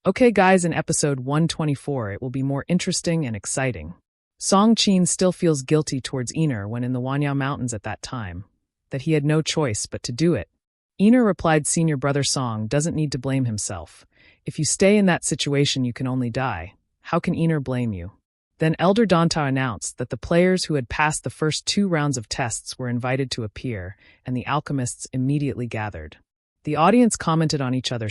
Okay guys, in episode 124 it will be more interesting and exciting. Song Qin still feels guilty towards Ener when in the Wanyao Mountains at that time, that he had no choice but to do it. Ener replied senior brother Song doesn't need to blame himself. If you stay in that situation you can only die. How can Ener blame you? Then Elder Donghua announced that the players who had passed the first 2 rounds of tests were invited to appear, and the alchemists immediately gathered. The audience commented on each other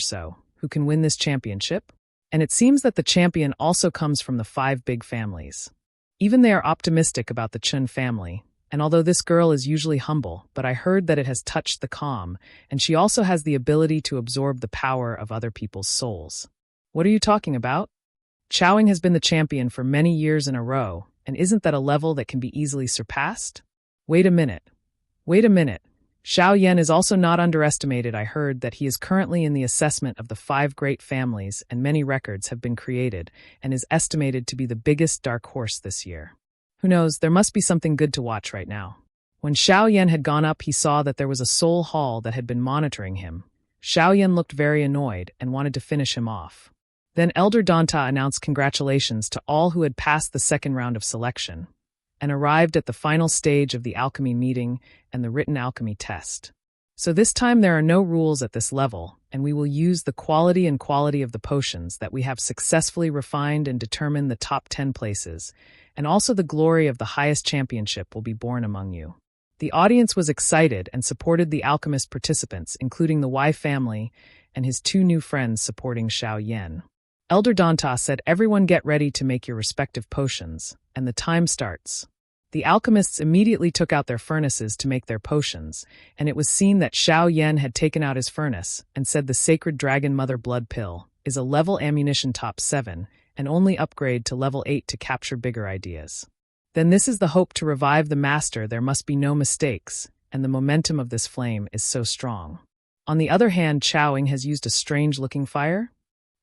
who can win this championship? And it seems that the champion also comes from the 5 big families. Even they are optimistic about the Chun family, and although this girl is usually humble, but I heard that it has touched the calm, and she also has the ability to absorb the power of other people's souls. What are you talking about? Xiaoyan has been the champion for many years in a row, and isn't that a level that can be easily surpassed? Wait a minute. Xiaoyan is also not underestimated. I heard that he is currently in the assessment of the 5 great families and many records have been created and is estimated to be the biggest dark horse this year. Who knows, there must be something good to watch right now. When Xiaoyan had gone up he saw that there was a soul hall that had been monitoring him. Xiaoyan looked very annoyed and wanted to finish him off. Then Elder Donghua announced congratulations to all who had passed the 2nd round of selection and arrived at the final stage of the alchemy meeting and the written alchemy test. So this time there are no rules at this level, and we will use the quality of the potions that we have successfully refined and determine the top 10 places, and also the glory of the highest championship will be born among you. The audience was excited and supported the Alchemist participants, including the Y family and his 2 new friends supporting Xiaoyan. Elder Donghua said, everyone get ready to make your respective potions, and the time starts. The alchemists immediately took out their furnaces to make their potions, and it was seen that Xiaoyan had taken out his furnace and said the Sacred Dragon Mother Blood Pill is a level ammunition top 7 and only upgrade to level 8 to capture bigger ideas. Then this is the hope to revive the master. There must be no mistakes, and the momentum of this flame is so strong. On the other hand, Xiaoyan has used a strange-looking fire.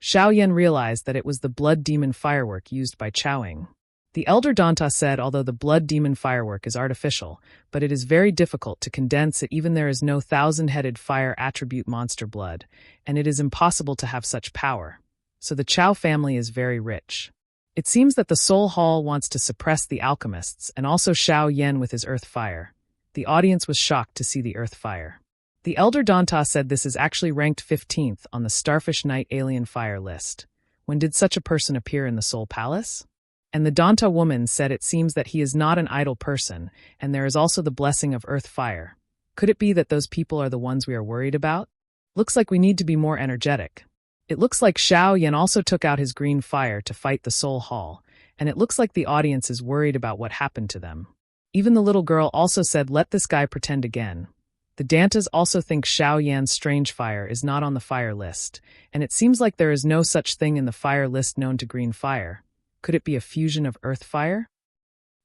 Xiaoyan realized that it was the blood demon firework used by Xiaoyan. The Elder Donghua said although the blood demon firework is artificial, but it is very difficult to condense it, even there is no 1,000-headed fire attribute monster blood, and it is impossible to have such power. So the Xiao family is very rich. It seems that the Soul Hall wants to suppress the alchemists and also Xiaoyan with his earth fire. The audience was shocked to see the earth fire. The Elder Donghua said this is actually ranked 15th on the Starfish Night Alien Fire list. When did such a person appear in the Soul Palace? And the Donghua woman said it seems that he is not an idle person, and there is also the blessing of earth fire. Could it be that those people are the ones we are worried about? Looks like we need to be more energetic. It looks like Xiaoyan also took out his green fire to fight the Soul Hall, and it looks like the audience is worried about what happened to them. Even the little girl also said, let this guy pretend again. The Donghas also think Xiaoyan's strange fire is not on the fire list, and it seems like there is no such thing in the fire list known to green fire. Could it be a fusion of earth fire?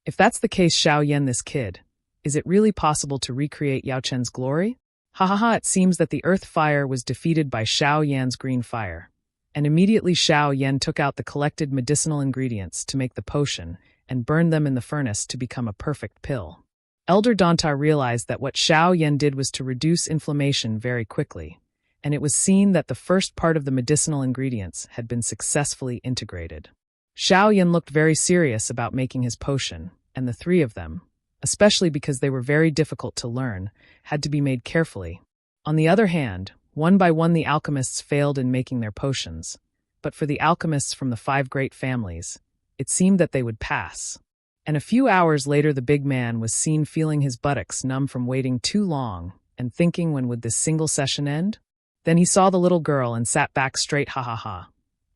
If that's the case, Xiaoyan, this kid, is it really possible to recreate Yao Chen's glory? It seems that the earth fire was defeated by Xiaoyan's green fire, and immediately Xiaoyan took out the collected medicinal ingredients to make the potion and burned them in the furnace to become a perfect pill. Elder Donghua realized that what Xiaoyan did was to reduce inflammation very quickly, and it was seen that the first part of the medicinal ingredients had been successfully integrated. Xiaoyan looked very serious about making his potion, and the 3 of them, especially because they were very difficult to learn, had to be made carefully. On the other hand, one by one the alchemists failed in making their potions, but for the alchemists from the 5 great families, it seemed that they would pass. And a few hours later the big man was seen feeling his buttocks numb from waiting too long and thinking when would this single session end? Then he saw the little girl and sat back straight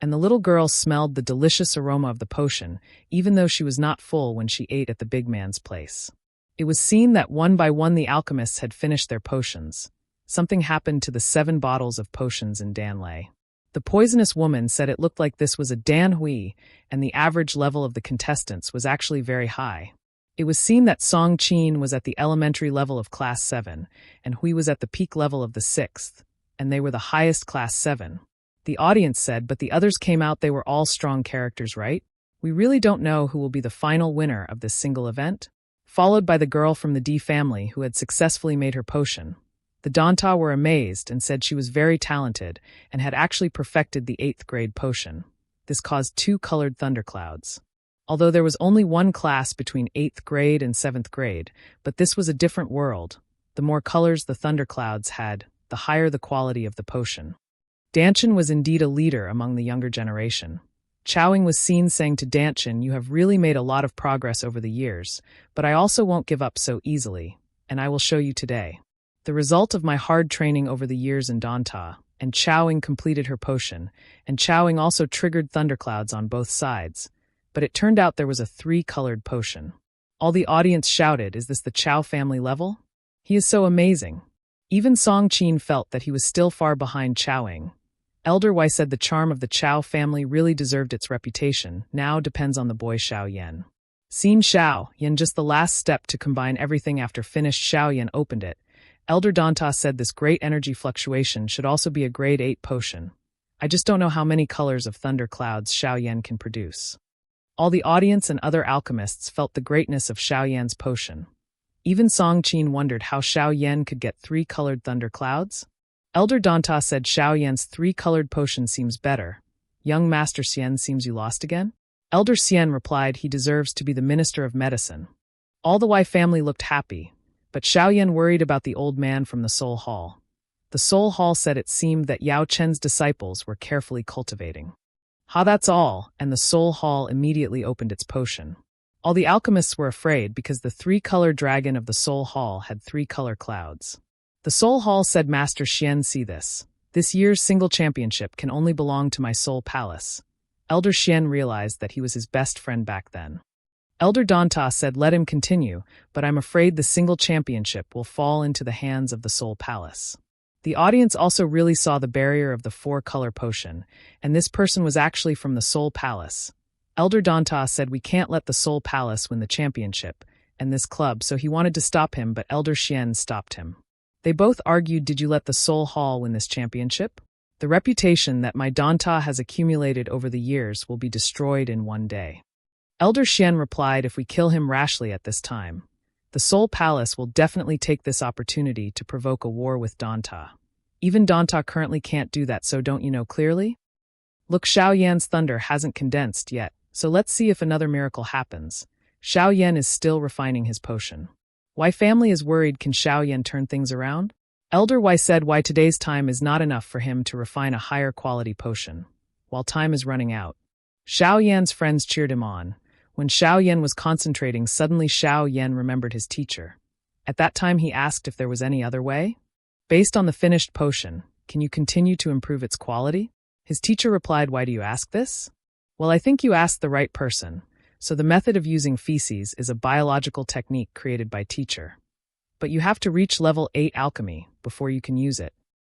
And the little girl smelled the delicious aroma of the potion, even though she was not full when she ate at the big man's place. It was seen that one by one the alchemists had finished their potions. Something happened to the 7 bottles of potions in Danlei. The poisonous woman said it looked like this was a danhui, and the average level of the contestants was actually very high. It was seen that Song Qin was at the elementary level of class 7, and Hui was at the peak level of the 6th, and they were the highest class 7. The audience said, but the others came out, they were all strong characters, right? We really don't know who will be the final winner of this single event. Followed by the girl from the D family who had successfully made her potion. The donghua were amazed and said she was very talented and had actually perfected the 8th grade potion. This caused 2 colored thunderclouds. Although there was only one class between 8th grade and 7th grade, but this was a different world. The more colors the thunderclouds had, the higher the quality of the potion. Danchin was indeed a leader among the younger generation. Xiaoyan was seen saying to Danchin, "You have really made a lot of progress over the years, but I also won't give up so easily, and I will show you today." The result of my hard training over the years in donghua, and Xiaoyan completed her potion, and Xiaoyan also triggered thunderclouds on both sides, but it turned out there was a 3-colored potion. All the audience shouted, "Is this the Xiao family level? He is so amazing." Even Song Qin felt that he was still far behind Xiaoyan. Elder Wei said the charm of the Xiao family really deserved its reputation, now depends on the boy Xiaoyan. Seen Xiaoyan just the last step to combine everything after finished Xiaoyan opened it. Elder donghua said this great energy fluctuation should also be a grade 8 potion. I just don't know how many colors of thunder clouds Xiaoyan can produce. All the audience and other alchemists felt the greatness of Xiaoyan's potion. Even Song Qin wondered how Xiaoyan could get 3-colored thunder clouds. Elder donghua said Xiaoyan's 3-colored potion seems better. Young Master Xian seems you lost again? Elder Xian replied he deserves to be the Minister of Medicine. All the Wei family looked happy, but Xiaoyan worried about the old man from the Soul Hall. The Soul Hall said it seemed that Yao Chen's disciples were carefully cultivating. That's all, and the Soul Hall immediately opened its potion. All the alchemists were afraid because the 3-color dragon of the Soul Hall had 3-color clouds. The Soul Hall said, "Master Xian, see this. This year's single championship can only belong to my Soul Palace." Elder Xian realized that he was his best friend back then. Elder donghua said, "Let him continue, but I'm afraid the single championship will fall into the hands of the Soul Palace." The audience also really saw the barrier of the 4-color potion, and this person was actually from the Soul Palace. Elder donghua said we can't let the Soul Palace win the championship, and this club, so he wanted to stop him, but Elder Xian stopped him. They both argued, "Did you let the Soul Hall win this championship? The reputation that my donghua has accumulated over the years will be destroyed in one day." Elder Xian replied, "If we kill him rashly at this time, the Soul Palace will definitely take this opportunity to provoke a war with donghua. Even donghua currently can't do that, so don't you know clearly? Look, Xiaoyan's thunder hasn't condensed yet, so let's see if another miracle happens. Xiaoyan is still refining his potion. Wei family is worried, can Xiaoyan turn things around?" Elder Wei said why today's time is not enough for him to refine a higher quality potion, while time is running out. Xiaoyan's friends cheered him on. When Xiaoyan was concentrating, suddenly Xiaoyan remembered his teacher. At that time he asked if there was any other way. Based on the finished potion, can you continue to improve its quality? His teacher replied, "Why do you ask this?" "Well, I think you asked the right person. So the method of using feces is a biological technique created by teacher. But you have to reach level 8 alchemy before you can use it."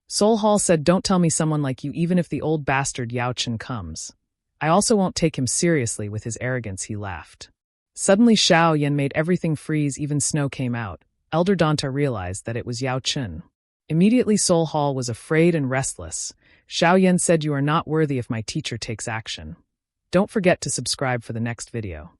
Soul Hall said, "Don't tell me someone like you, even if the old bastard Yao Chen comes. I also won't take him seriously with his arrogance," he laughed. Suddenly Xiaoyan made everything freeze, even snow came out. Elder donghua realized that it was Yao Chen. Immediately Soul Hall was afraid and restless. Xiaoyan said, "You are not worthy if my teacher takes action." Don't forget to subscribe for the next video.